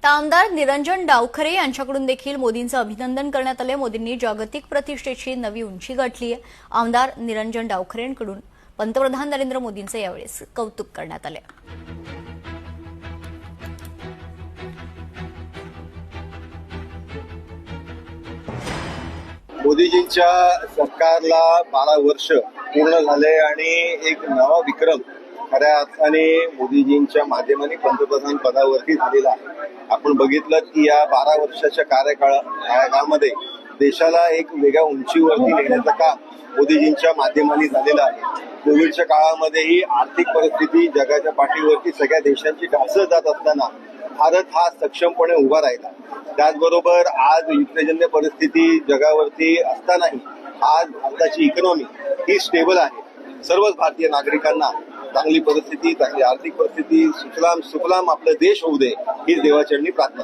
तर आमदार निरंजन डावखरे यांच्याकडून देखील मोदींचं अभिनंदन करण्यात आले। मोदींनी जागतिक प्रतिष्ठेची नवी उंची गाठली आहे। आमदार निरंजन डावखरेंकडून पंतप्रधान नरेंद्र मोदींचे यावेळी कौतुक करण्यात आले। मोदीजींच्या सरकारला 12 वर्ष पूर्ण झाले आणि एक नवा विक्रम खऱ्या अर्थाने मोदीजींच्या माध्यमाने पंतप्रधान पदावरती झालेला आहे। आपण बघितलं की या 12 वर्षाच्या कार्यकाळामध्ये देशाला एक वेगळ्या उंचीवरती नेण्याचं काम मोदीजींच्या माध्यमाने झालेलं आहे। कोविडच्या काळामध्येही आर्थिक परिस्थिती जगाच्या पाठीवरती सगळ्या देशांची ढासळत जात असताना भारत हा सक्षमपणे उभा राहिला। त्याचबरोबर आज युद्धजन्य परिस्थिती जगावरती असतानाही आज भारताची इकॉनॉमी ही स्टेबल आहे। सर्वच भारतीय नागरिकांना चांगली परिस्थिती, चांगली आर्थिक परिस्थिती, सुखलाम आपला देश होऊ दे ही देवाचरणी प्रार्थना।